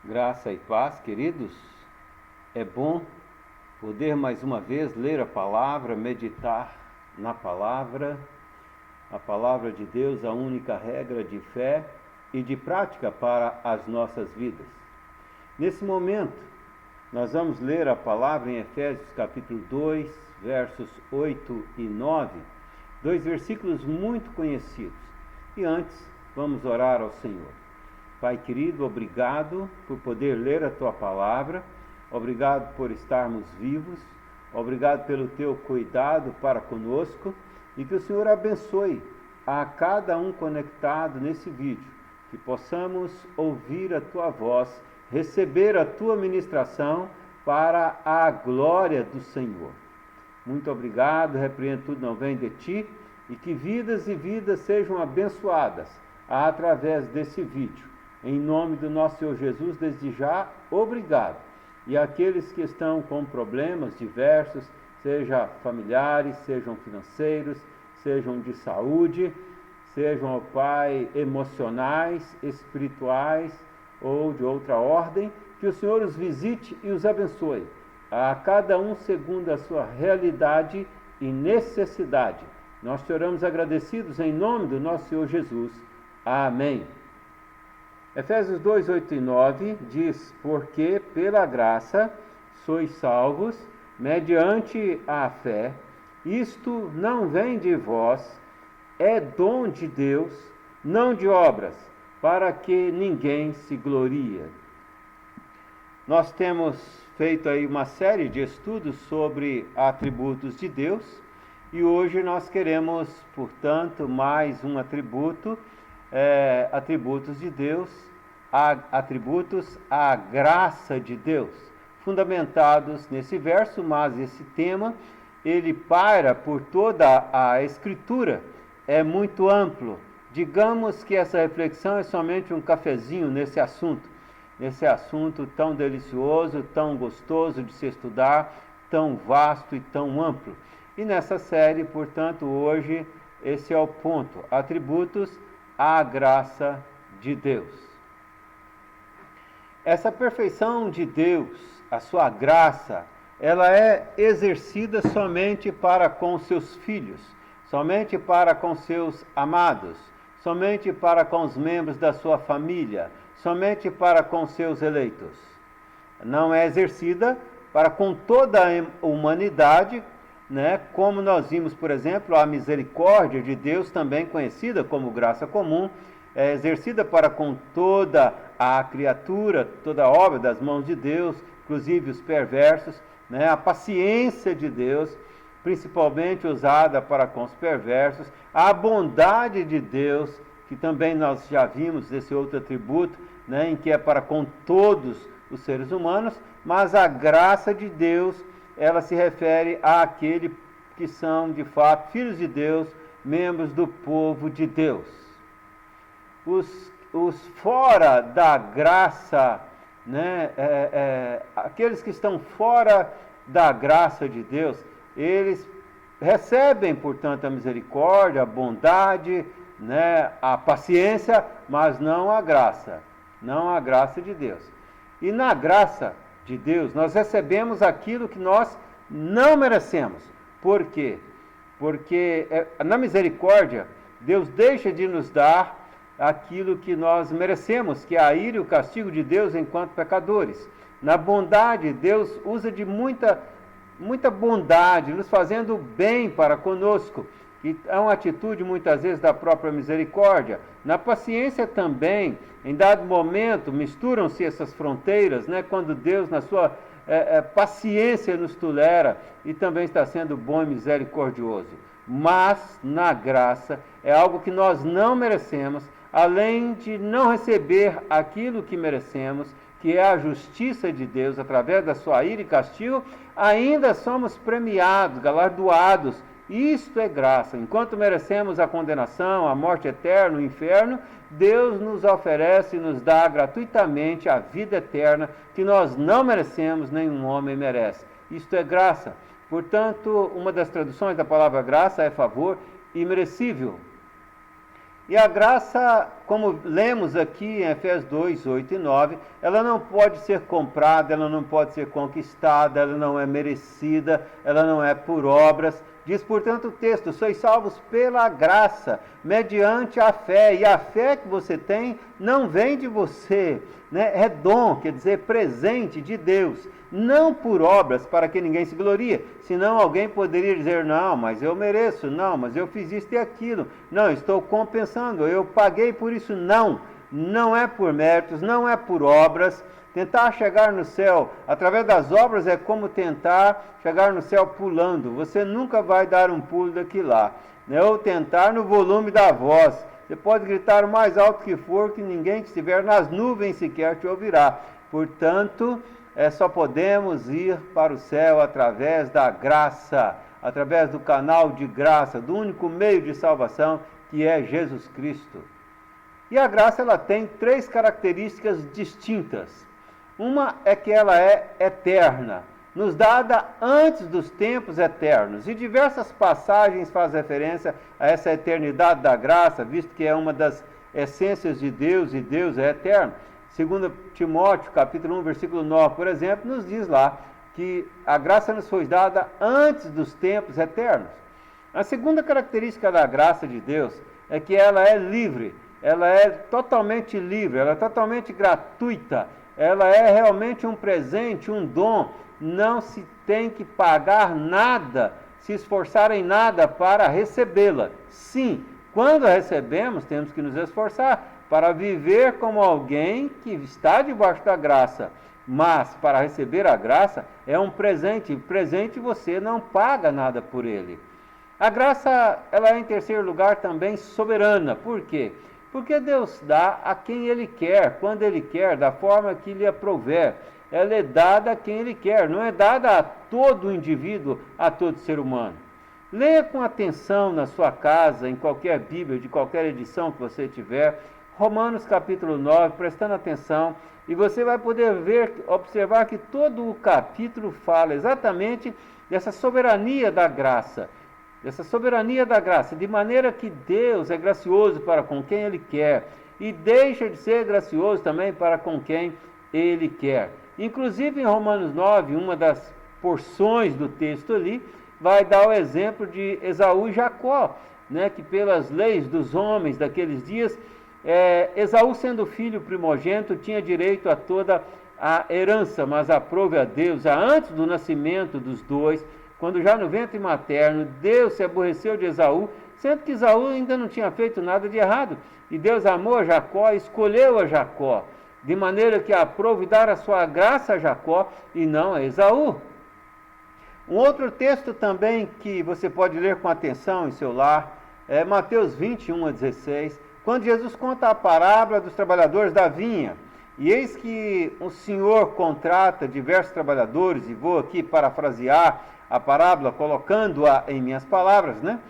Graça e paz, queridos. É bom poder mais uma vez ler a palavra, meditar na palavra, a palavra de Deus, a única regra de fé e de prática para as nossas vidas. Nesse momento, nós vamos ler a palavra em Efésios capítulo 2, versos 8 e 9, dois versículos muito conhecidos. E antes, vamos orar ao Senhor. Pai querido, obrigado por poder ler a Tua palavra, obrigado por estarmos vivos, obrigado pelo Teu cuidado para conosco e que o Senhor abençoe a cada um conectado nesse vídeo, que possamos ouvir a Tua voz, receber a Tua ministração para a glória do Senhor. Muito obrigado, repreendo tudo não vem de Ti e que vidas e vidas sejam abençoadas através desse vídeo. Em nome do nosso Senhor Jesus, desde já, obrigado. E aqueles que estão com problemas diversos, sejam familiares, sejam financeiros, sejam de saúde, sejam, ó Pai, emocionais, espirituais ou de outra ordem, que o Senhor os visite e os abençoe, a cada um segundo a sua realidade e necessidade. Nós te oramos agradecidos em nome do nosso Senhor Jesus. Amém. Efésios 2, 8 e 9 diz: porque pela graça sois salvos, mediante a fé, isto não vem de vós, é dom de Deus, não de obras, para que ninguém se glorie. Nós temos feito aí uma série de estudos sobre atributos de Deus, e hoje nós queremos, portanto, mais um atributos de Deus, atributos à graça de Deus, fundamentados nesse verso, mas esse tema, ele paira por toda a Escritura, é muito amplo. Digamos que essa reflexão é somente um cafezinho nesse assunto tão delicioso, tão gostoso de se estudar, tão vasto e tão amplo. E nessa série, portanto, hoje, esse é o ponto, atributos à graça de Deus. Essa perfeição de Deus, a sua graça, ela é exercida somente para com seus filhos, somente para com seus amados, somente para com os membros da sua família, somente para com seus eleitos. Não é exercida para com toda a humanidade, como nós vimos, por exemplo, a misericórdia de Deus, também conhecida como graça comum, é exercida para com toda a criatura, toda a obra das mãos de Deus, inclusive os perversos, a paciência de Deus, principalmente usada para com os perversos, a bondade de Deus, que também nós já vimos desse outro atributo, em que é para com todos os seres humanos, mas a graça de Deus, ela se refere àqueles que são, de fato, filhos de Deus, membros do povo de Deus. Os fora da graça, aqueles que estão fora da graça de Deus, eles recebem, portanto, a misericórdia, a bondade, a paciência, mas não a graça de Deus. E na graça de Deus, nós recebemos aquilo que nós não merecemos. Por quê? Porque na misericórdia, Deus deixa de nos dar aquilo que nós merecemos, que é a ira e o castigo de Deus enquanto pecadores. Na bondade, Deus usa de muita bondade, nos fazendo bem para conosco, e é uma atitude muitas vezes da própria misericórdia. Na paciência também, em dado momento, misturam-se essas fronteiras, quando Deus, na sua paciência, nos tolera e também está sendo bom e misericordioso. Mas, na graça, é algo que nós não merecemos, além de não receber aquilo que merecemos, que é a justiça de Deus, através da sua ira e castigo, ainda somos premiados, galardoados. Isto é graça. Enquanto merecemos a condenação, a morte eterna, o inferno, Deus nos oferece e nos dá gratuitamente a vida eterna, que nós não merecemos, nenhum homem merece. Isto é graça. Portanto, uma das traduções da palavra graça é favor imerecível. E a graça, como lemos aqui em Efésios 2, 8 e 9, ela não pode ser comprada, ela não pode ser conquistada, ela não é merecida, ela não é por obras. Diz, portanto, o texto: sois salvos pela graça, mediante a fé. E a fé que você tem não vem de você, né? É dom, quer dizer, presente de Deus, não por obras, para que ninguém se glorie. Senão alguém poderia dizer: não, mas eu mereço, não, mas eu fiz isso e aquilo, não, estou compensando, eu paguei por isso. Não, não é por méritos, não é por obras. Tentar chegar no céu através das obras é como tentar chegar no céu pulando. Você nunca vai dar um pulo daqui lá, né? Ou tentar no volume da voz. Você pode gritar o mais alto que for, que ninguém que estiver nas nuvens sequer te ouvirá. Portanto, só podemos ir para o céu através da graça, através do canal de graça, do único meio de salvação, que é Jesus Cristo. E a graça, ela tem 3 características distintas. Uma é que ela é eterna, nos dada antes dos tempos eternos. E diversas passagens fazem referência a essa eternidade da graça, visto que é uma das essências de Deus, e Deus é eterno. 2 Timóteo, capítulo 1, versículo 9, por exemplo, nos diz lá que a graça nos foi dada antes dos tempos eternos. A segunda característica da graça de Deus é que ela é livre, ela é totalmente livre, ela é totalmente gratuita, ela é realmente um presente, um dom. Não se tem que pagar nada, se esforçar em nada para recebê-la. Sim, quando a recebemos, temos que nos esforçar para viver como alguém que está debaixo da graça. Mas para receber a graça é um presente. Presente, você não paga nada por ele. A graça, ela é, em terceiro lugar, também soberana. Por quê? Porque Deus dá a quem Ele quer, quando Ele quer, da forma que lhe aprouver. Ela é dada a quem Ele quer, não é dada a todo indivíduo, a todo ser humano. Leia com atenção na sua casa, em qualquer Bíblia, de qualquer edição que você tiver, Romanos capítulo 9, prestando atenção, e você vai poder observar que todo o capítulo fala exatamente dessa soberania da graça. Dessa soberania da graça, de maneira que Deus é gracioso para com quem Ele quer, e deixa de ser gracioso também para com quem Ele quer. Inclusive em Romanos 9, uma das porções do texto ali, vai dar o exemplo de Esaú e Jacó, né, que pelas leis dos homens daqueles dias, Esaú, sendo filho primogênito, tinha direito a toda a herança, mas aprove a Deus, antes do nascimento dos dois, quando já no ventre materno, Deus se aborreceu de Esaú, sendo que Esaú ainda não tinha feito nada de errado. E Deus amou a Jacó, escolheu a Jacó, de maneira que aprove dar a sua graça a Jacó e não a Esaú. Um outro texto também que você pode ler com atenção em seu lar é Mateus 21 a 16, quando Jesus conta a parábola dos trabalhadores da vinha. E eis que o Senhor contrata diversos trabalhadores, e vou aqui parafrasear a parábola, colocando-a em minhas palavras, né?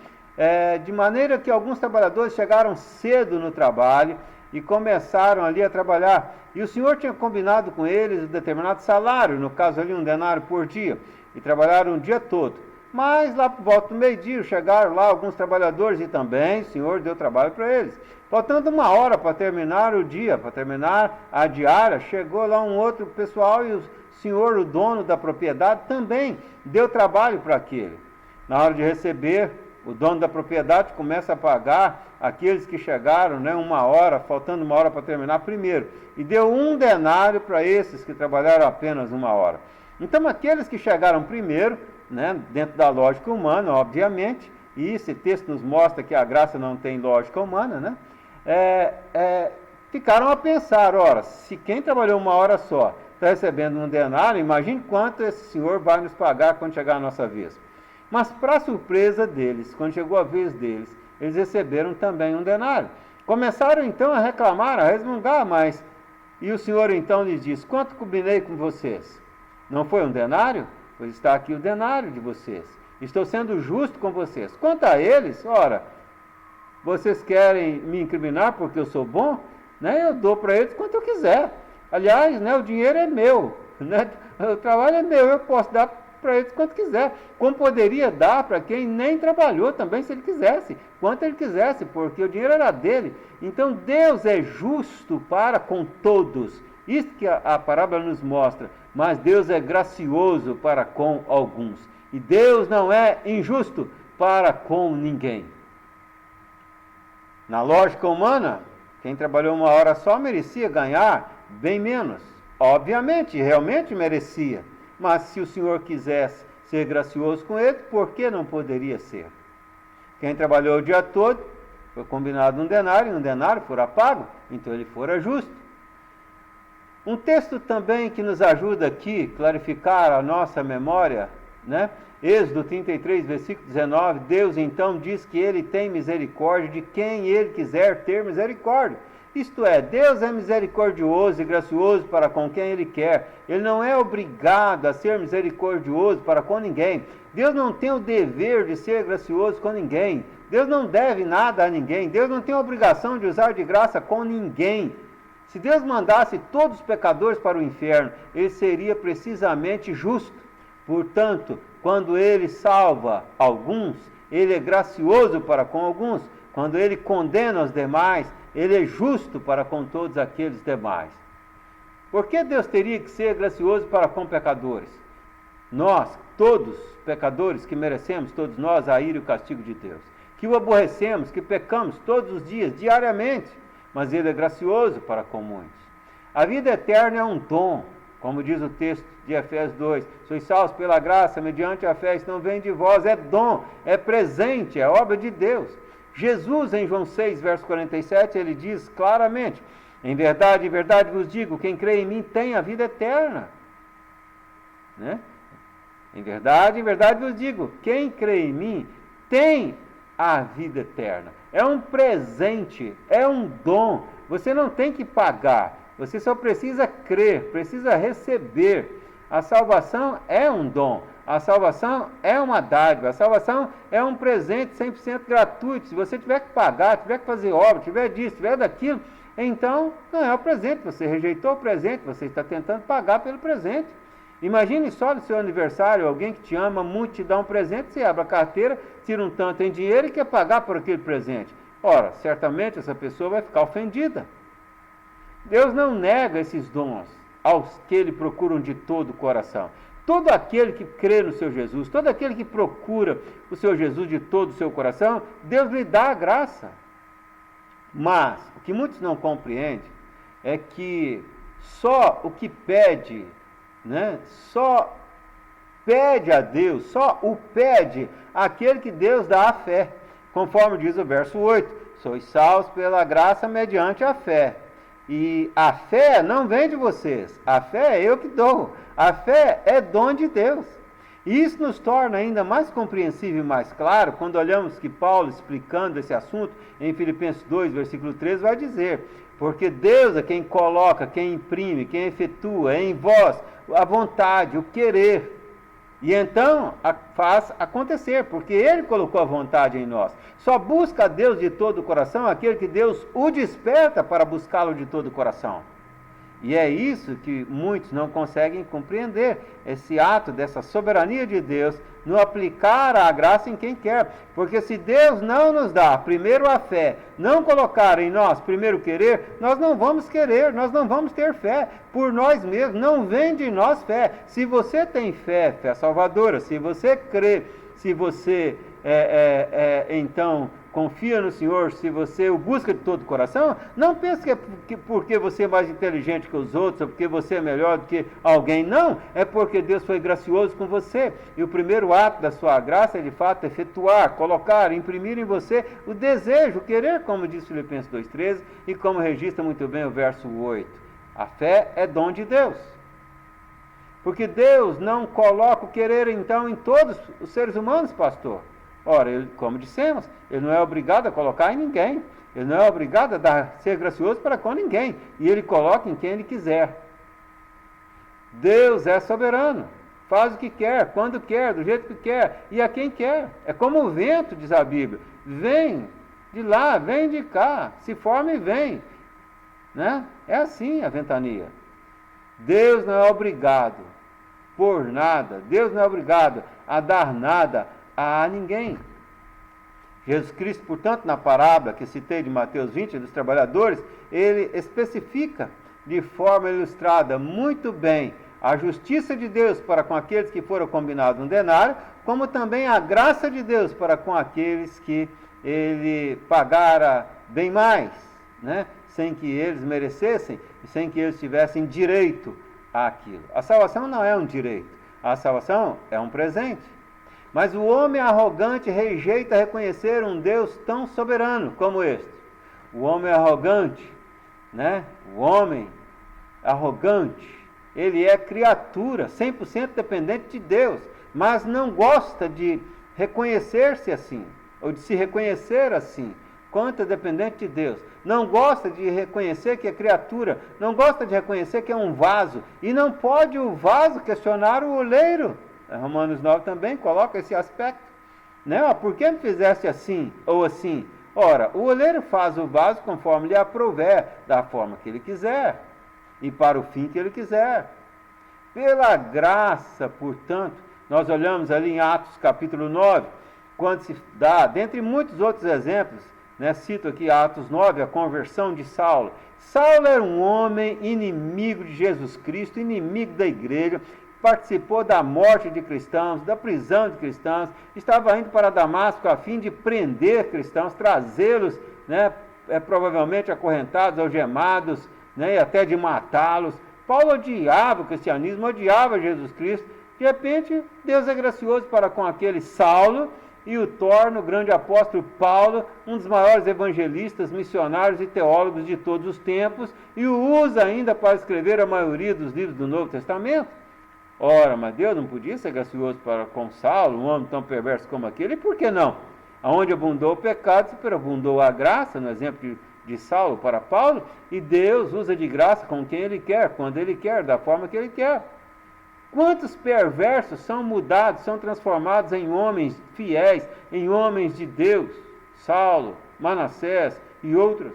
De maneira que alguns trabalhadores chegaram cedo no trabalho e começaram ali a trabalhar. E o Senhor tinha combinado com eles um determinado salário, no caso ali 1 denário por dia, e trabalharam o dia todo. Mas lá por volta do meio-dia chegaram lá alguns trabalhadores e também o Senhor deu trabalho para eles. Faltando 1 hora para terminar o dia, para terminar a diária, chegou lá um outro pessoal e o Senhor, o dono da propriedade, também deu trabalho para aquele. Na hora de receber, o dono da propriedade começa a pagar aqueles que chegaram, né, 1 hora, faltando 1 hora para terminar primeiro. E deu 1 denário para esses que trabalharam apenas 1 hora. Então aqueles que chegaram primeiro, né, dentro da lógica humana, obviamente, e esse texto nos mostra que a graça não tem lógica humana, né, ficaram a pensar: ora, se quem trabalhou 1 hora só está recebendo 1 denário, imagine quanto esse Senhor vai nos pagar quando chegar a nossa vez. Mas para surpresa deles, quando chegou a vez deles, eles receberam também 1 denário. Começaram então a reclamar, a resmungar mais. E o Senhor então lhes diz: quanto combinei com vocês? Não foi 1 denário? Pois está aqui o denário de vocês. Estou sendo justo com vocês. Quanto a eles, ora, vocês querem me incriminar porque eu sou bom? Né? Eu dou para eles quanto eu quiser. Aliás, né, o dinheiro é meu, né? O trabalho é meu, eu posso dar para eles quanto quiser, como poderia dar para quem nem trabalhou também, se ele quisesse, quanto ele quisesse, porque o dinheiro era dele. Então Deus é justo para com todos, isso que a parábola nos mostra, mas Deus é gracioso para com alguns, e Deus não é injusto para com ninguém. Na lógica humana, quem trabalhou 1 hora só merecia ganhar bem menos. Obviamente, realmente merecia. Mas se o Senhor quisesse ser gracioso com ele, por que não poderia ser? Quem trabalhou o dia todo, foi combinado um denário fora pago, então ele fora justo. Um texto também que nos ajuda aqui a clarificar a nossa memória, né? Êxodo 33, versículo 19, Deus então diz que ele tem misericórdia de quem ele quiser ter misericórdia. Isto é, Deus é misericordioso e gracioso para com quem ele quer. Ele não é obrigado a ser misericordioso para com ninguém. Deus não tem o dever de ser gracioso com ninguém. Deus não deve nada a ninguém. Deus não tem a obrigação de usar de graça com ninguém. Se Deus mandasse todos os pecadores para o inferno, ele seria precisamente justo. Portanto, quando ele salva alguns, ele é gracioso para com alguns. Quando ele condena os demais, ele é justo para com todos aqueles demais. Por que Deus teria que ser gracioso para com pecadores? Nós, todos pecadores que merecemos, todos nós, a ira e o castigo de Deus, que o aborrecemos, que pecamos todos os dias, diariamente, mas ele é gracioso para com muitos. A vida eterna é um dom, como diz o texto de Efésios 2, sois salvos pela graça, mediante a fé, isso não vem de vós, é dom, é presente, é obra de Deus. Jesus, em João 6, verso 47, ele diz claramente, em verdade vos digo, quem crê em mim tem a vida eterna. Né? Em verdade vos digo, quem crê em mim tem a vida eterna. É um presente, é um dom, você não tem que pagar, você só precisa crer, precisa receber. A salvação é um dom, a salvação é uma dádiva, a salvação é um presente 100% gratuito. Se você tiver que pagar, tiver que fazer obra, tiver disso, tiver daquilo, então não é o presente, você rejeitou o presente, você está tentando pagar pelo presente. Imagine só no seu aniversário, alguém que te ama muito te dá um presente, você abre a carteira, tira um tanto em dinheiro e quer pagar por aquele presente. Ora, certamente essa pessoa vai ficar ofendida. Deus não nega esses dons aos que ele procuram de todo o coração. Todo aquele que crê no seu Jesus, todo aquele que procura o seu Jesus de todo o seu coração, Deus lhe dá a graça. Mas o que muitos não compreendem é que só o que pede, né, só pede a Deus, só o pede aquele que Deus dá a fé, conforme diz o verso 8, sois salvos pela graça mediante a fé. E a fé não vem de vocês, a fé é eu que dou, a fé é dom de Deus. E isso nos torna ainda mais compreensível e mais claro quando olhamos que Paulo, explicando esse assunto em Filipenses 2, versículo 13, vai dizer, porque Deus é quem coloca, quem imprime, quem efetua em vós a vontade, o querer, e então faz acontecer, porque Ele colocou a vontade em nós. Só busca a Deus de todo o coração aquele que Deus o desperta para buscá-lo de todo o coração. E é isso que muitos não conseguem compreender, esse ato dessa soberania de Deus no aplicar a graça em quem quer. Porque se Deus não nos dá primeiro a fé, não colocar em nós primeiro o querer, nós não vamos querer, nós não vamos ter fé por nós mesmos, não vem de nós fé. Se você tem fé, fé salvadora, se você crê, se você então confia no Senhor, se você o busca de todo o coração, não pense que porque você é mais inteligente que os outros, ou porque você é melhor do que alguém, não, é porque Deus foi gracioso com você, e o primeiro ato da sua graça é de fato efetuar, colocar, imprimir em você o desejo, o querer, como diz Filipenses 2,13, e como registra muito bem o verso 8, a fé é dom de Deus. Porque Deus não coloca o querer então em todos os seres humanos, pastor. Ora, ele, como dissemos, ele não é obrigado a colocar em ninguém. Ele não é obrigado a ser gracioso para com ninguém. E ele coloca em quem ele quiser. Deus é soberano. Faz o que quer, quando quer, do jeito que quer e a quem quer. É como o vento, diz a Bíblia. Vem de lá, vem de cá, se forma e vem. Né? É assim a ventania. Deus não é obrigado impor nada, Deus não é obrigado a dar nada a ninguém. Jesus Cristo, portanto, na parábola que citei de Mateus 20, dos trabalhadores, ele especifica de forma ilustrada muito bem a justiça de Deus para com aqueles que foram combinados um denário, como também a graça de Deus para com aqueles que ele pagara bem mais, né? Sem que eles merecessem e sem que eles tivessem direito àquilo. A salvação não é um direito, a salvação é um presente. Mas o homem arrogante rejeita reconhecer um Deus tão soberano como este. O homem arrogante, né? O homem arrogante, ele é criatura, 100% dependente de Deus, mas não gosta de reconhecer-se assim, ou de se reconhecer assim, quanto é dependente de Deus. Não gosta de reconhecer que é criatura, não gosta de reconhecer que é um vaso, e não pode o vaso questionar o oleiro. Romanos 9 também coloca esse aspecto, né? Por que me fizeste assim ou assim? Ora, o oleiro faz o vaso conforme lhe aprouver, da forma que ele quiser e para o fim que ele quiser. Pela graça, portanto, nós olhamos ali em Atos capítulo 9, quando se dá, dentre muitos outros exemplos, né, cito aqui Atos 9, a conversão de Saulo. Saulo era um homem inimigo de Jesus Cristo, inimigo da igreja, participou da morte de cristãos, da prisão de cristãos, estava indo para Damasco a fim de prender cristãos, trazê-los, né, provavelmente acorrentados, algemados, né, e até de matá-los. Paulo odiava o cristianismo, odiava Jesus Cristo. De repente, Deus é gracioso para com aquele Saulo e o torna o grande apóstolo Paulo, um dos maiores evangelistas, missionários e teólogos de todos os tempos, e o usa ainda para escrever a maioria dos livros do Novo Testamento. Ora, mas Deus não podia ser gracioso para com Saulo, um homem tão perverso como aquele, e por que não? Aonde abundou o pecado, superabundou a graça, no exemplo de Saulo para Paulo, e Deus usa de graça com quem Ele quer, quando Ele quer, da forma que Ele quer. Quantos perversos são mudados, são transformados em homens fiéis, em homens de Deus? Saulo, Manassés e outros.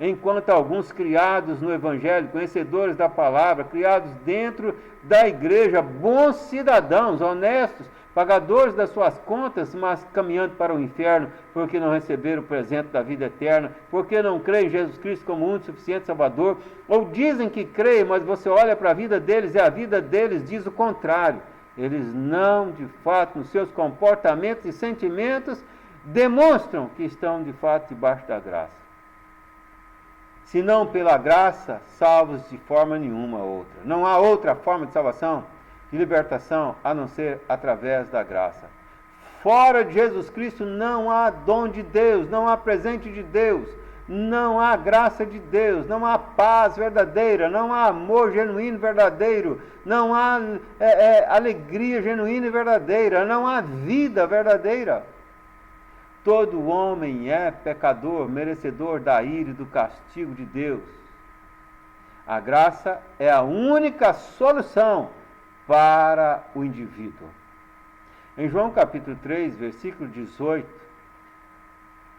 Enquanto alguns criados no Evangelho, conhecedores da palavra, criados dentro da igreja, bons cidadãos, honestos, pagadores das suas contas, mas caminhando para o inferno, porque não receberam o presente da vida eterna, porque não creem em Jesus Cristo como único e suficiente Salvador, ou dizem que creem, mas você olha para a vida deles e a vida deles diz o contrário. Eles não, de fato, nos seus comportamentos e sentimentos, demonstram que estão, de fato, debaixo da graça. Se não pela graça, salvos de forma nenhuma outra. Não há outra forma de salvação, de libertação, a não ser através da graça. Fora de Jesus Cristo não há dom de Deus, não há presente de Deus, não há graça de Deus, não há paz verdadeira, não há amor genuíno e verdadeiro, não há alegria genuína e verdadeira, não há vida verdadeira. Todo homem é pecador, merecedor da ira e do castigo de Deus. A graça é a única solução para o indivíduo. Em João capítulo 3, versículo 18,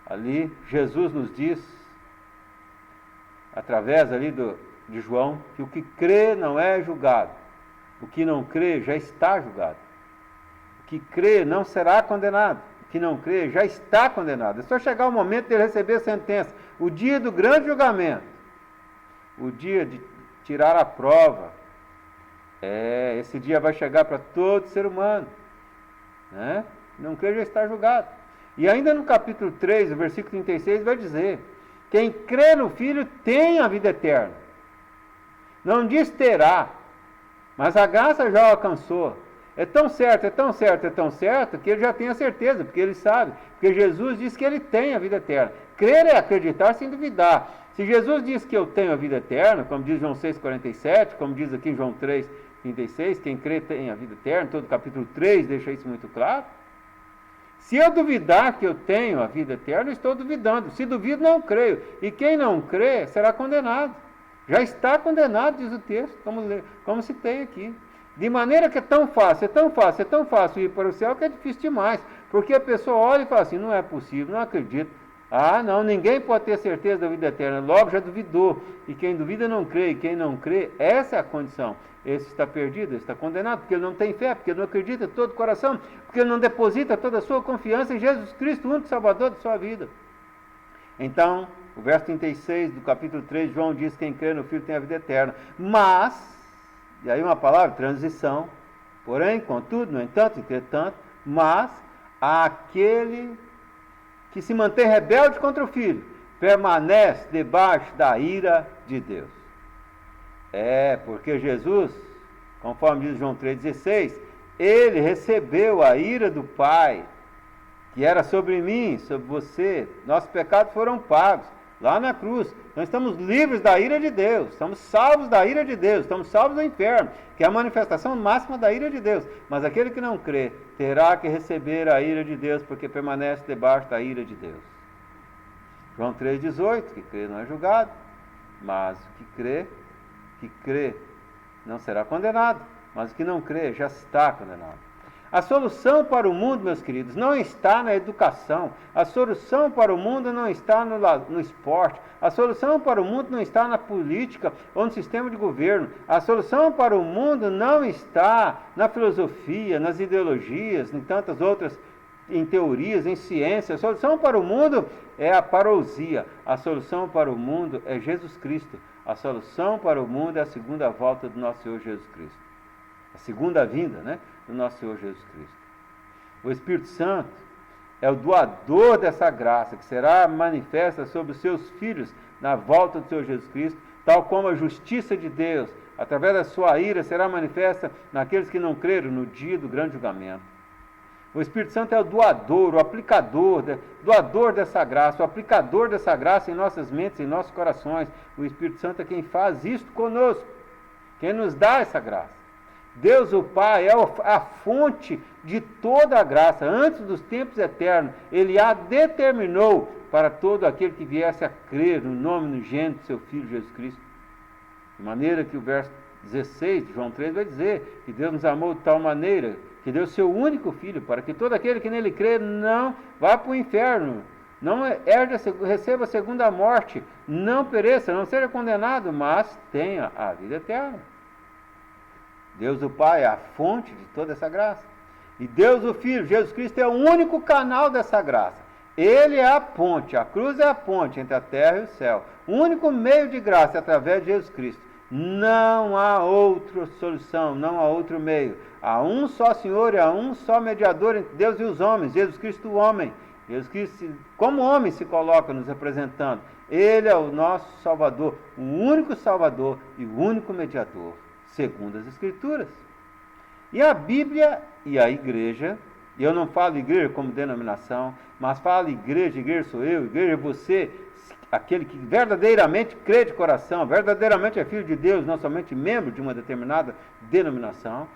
ali Jesus nos diz, através ali de João, que o que crê não é julgado. O que não crê já está julgado. O que crê não será condenado. Que não crê já está condenado. É só chegar o momento de ele receber a sentença, o dia do grande julgamento, o dia de tirar a prova. Esse dia vai chegar para todo ser humano, né? Não crê já está julgado. E ainda no capítulo 3, o versículo 36 vai dizer: quem crê no Filho tem a vida eterna. Não diz terá, mas a graça já o alcançou. É tão certo, é tão certo, é tão certo, que ele já tem a certeza, porque ele sabe. Porque Jesus diz que ele tem a vida eterna. Crer é acreditar sem duvidar. Se Jesus diz que eu tenho a vida eterna, como diz João 6,47, como diz aqui em João 3,36, quem crê tem a vida eterna, todo capítulo 3 deixa isso muito claro. Se eu duvidar que eu tenho a vida eterna, eu estou duvidando. Se duvido, não creio. E quem não crê será condenado. Já está condenado, diz o texto, como citei aqui. De maneira que é tão fácil, é tão fácil, é tão fácil ir para o céu que é difícil demais. Porque a pessoa olha e fala assim, não é possível, não acredito. Ah, não, ninguém pode ter certeza da vida eterna, logo já duvidou. E quem duvida não crê, e quem não crê, essa é a condição. Esse está perdido, está condenado, porque ele não tem fé, porque ele não acredita de todo o coração, porque ele não deposita toda a sua confiança em Jesus Cristo, o único Salvador da sua vida. Então, o verso 36 do capítulo 3, João diz: quem crê no Filho tem a vida eterna. Mas, e aí uma palavra, transição, porém, contudo, no entanto, entretanto, mas aquele que se mantém rebelde contra o Filho permanece debaixo da ira de Deus. Porque Jesus, conforme diz João 3,16, ele recebeu a ira do Pai, que era sobre mim, sobre você. Nossos pecados foram pagos lá na cruz. Nós estamos livres da ira de Deus, estamos salvos da ira de Deus, estamos salvos do inferno, que é a manifestação máxima da ira de Deus. Mas aquele que não crê terá que receber a ira de Deus, porque permanece debaixo da ira de Deus. João 3,18, que crê não é julgado, mas o que crê não será condenado, mas o que não crê já está condenado. A solução para o mundo, meus queridos, não está na educação, a solução para o mundo não está no esporte, a solução para o mundo não está na política ou no sistema de governo, a solução para o mundo não está na filosofia, nas ideologias, em tantas outras, em teorias, em ciência. A solução para o mundo é a parousia, a solução para o mundo é Jesus Cristo, a solução para o mundo é a segunda volta do nosso Senhor Jesus Cristo. A segunda vinda, do nosso Senhor Jesus Cristo. O Espírito Santo é o doador dessa graça, que será manifesta sobre os seus filhos na volta do Senhor Jesus Cristo, tal como a justiça de Deus, através da sua ira, será manifesta naqueles que não creram no dia do grande julgamento. O Espírito Santo é o doador, o aplicador, doador dessa graça, o aplicador dessa graça em nossas mentes, em nossos corações. O Espírito Santo é quem faz isto conosco, quem nos dá essa graça. Deus o Pai é a fonte de toda a graça. Antes dos tempos eternos, Ele a determinou para todo aquele que viesse a crer no nome unigênito do seu Filho Jesus Cristo. De maneira que o verso 16 de João 3 vai dizer que Deus nos amou de tal maneira que deu seu único Filho, para que todo aquele que nele crê não vá para o inferno, não receba a segunda morte, não pereça, não seja condenado, mas tenha a vida eterna. Deus o Pai é a fonte de toda essa graça. E Deus o Filho, Jesus Cristo, é o único canal dessa graça. Ele é a ponte, a cruz é a ponte entre a terra e o céu. O único meio de graça é através de Jesus Cristo. Não há outra solução, não há outro meio. Há um só Senhor e há um só mediador entre Deus e os homens, Jesus Cristo o homem. Jesus Cristo, como homem, se coloca nos representando. Ele é o nosso Salvador, o único Salvador e o único mediador, segundo as Escrituras. E a Bíblia e a igreja, e eu não falo igreja como denominação, mas falo igreja sou eu, igreja é você, aquele que verdadeiramente crê de coração, verdadeiramente é filho de Deus, não somente membro de uma determinada denominação,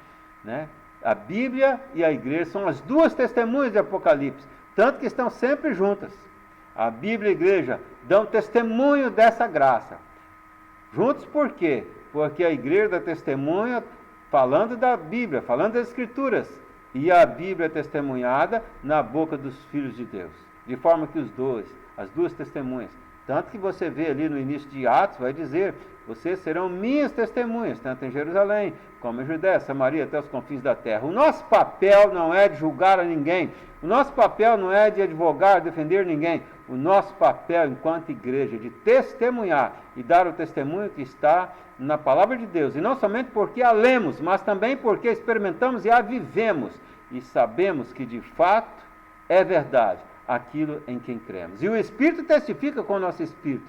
A Bíblia e a igreja são as duas testemunhas de Apocalipse, tanto que estão sempre juntas. A Bíblia e a igreja dão testemunho dessa graça. Juntos por quê? Porque a igreja dá testemunha falando da Bíblia, falando das Escrituras, e a Bíblia é testemunhada na boca dos filhos de Deus, de forma que as duas testemunhas, tanto que você vê ali no início de Atos, vai dizer: vocês serão minhas testemunhas, tanto em Jerusalém, como em Judéia, Samaria, até os confins da terra. O nosso papel não é de julgar a ninguém, o nosso papel não é de advogar, defender ninguém. O nosso papel enquanto igreja é de testemunhar e dar o testemunho que está na palavra de Deus, e não somente porque a lemos, mas também porque experimentamos e a vivemos, e sabemos que de fato é verdade aquilo em quem cremos. E o Espírito testifica com o nosso Espírito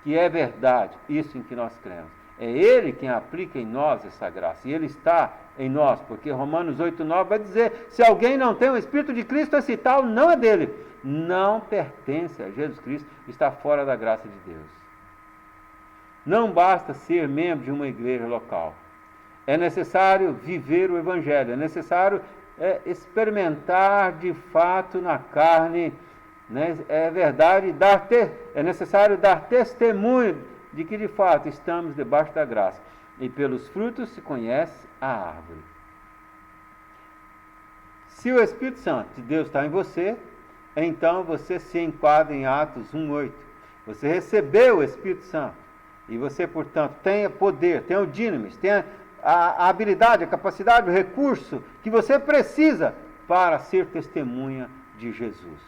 que é verdade isso em que nós cremos. É Ele quem aplica em nós essa graça, e Ele está em nós, porque Romanos 8,9 vai dizer: se alguém não tem o Espírito de Cristo, esse tal não é dele, não pertence a Jesus Cristo, está fora da graça de Deus. Não basta ser membro de uma igreja local, é necessário viver o Evangelho, é necessário experimentar de fato na carne, é verdade, é necessário dar testemunho de que de fato estamos debaixo da graça, e pelos frutos se conhece a árvore. Se o Espírito Santo de Deus está em você, então você se enquadra em Atos 1:8. Você recebeu o Espírito Santo e você, portanto, tem o poder, tem o dinamis, tem a habilidade, a capacidade, o recurso que você precisa para ser testemunha de Jesus.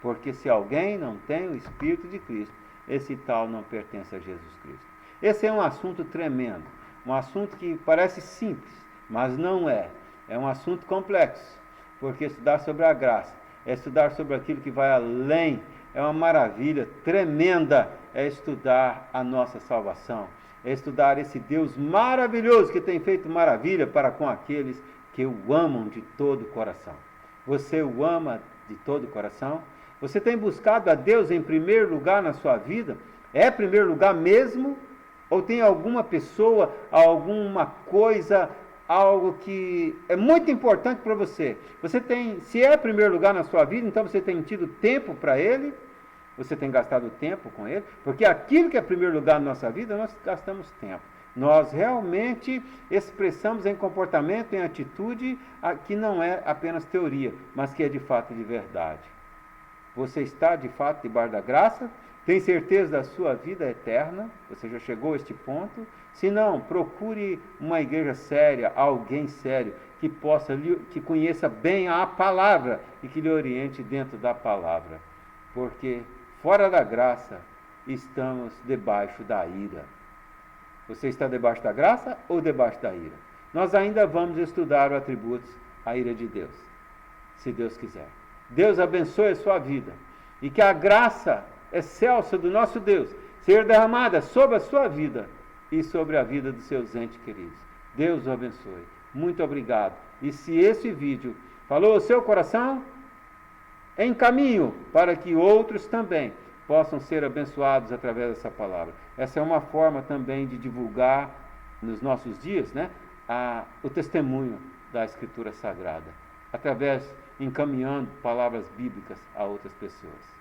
Porque se alguém não tem o Espírito de Cristo, esse tal não pertence a Jesus Cristo. Esse é um assunto tremendo, um assunto que parece simples, mas não é. É um assunto complexo, porque estudar sobre a graça é estudar sobre aquilo que vai além, é uma maravilha tremenda, é estudar a nossa salvação, é estudar esse Deus maravilhoso que tem feito maravilha para com aqueles que o amam de todo o coração. Você o ama de todo o coração? Você tem buscado a Deus em primeiro lugar na sua vida? É primeiro lugar mesmo? Ou tem alguma pessoa, alguma coisa, algo que é muito importante para você? Você tem, se é primeiro lugar na sua vida, então você tem tido tempo para Ele? Você tem gastado tempo com Ele? Porque aquilo que é primeiro lugar na nossa vida, nós gastamos tempo. Nós realmente expressamos em comportamento, em atitude, que não é apenas teoria, mas que é de fato de verdade. Você está de fato debaixo da graça? Tem certeza da sua vida eterna? Você já chegou a este ponto? Se não, procure uma igreja séria, alguém sério, que conheça bem a palavra e que lhe oriente dentro da palavra. Porque fora da graça, estamos debaixo da ira. Você está debaixo da graça ou debaixo da ira? Nós ainda vamos estudar os atributos, a ira de Deus, se Deus quiser. Deus abençoe a sua vida e que a graça excelsa do nosso Deus seja derramada sobre a sua vida e sobre a vida dos seus entes queridos. Deus o abençoe. Muito obrigado. E se esse vídeo falou ao seu coração, encaminhe-o para que outros também possam ser abençoados através dessa palavra. Essa é uma forma também de divulgar nos nossos dias, né, o testemunho da Escritura Sagrada, através encaminhando palavras bíblicas a outras pessoas.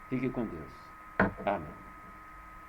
Fique com Deus. Amém.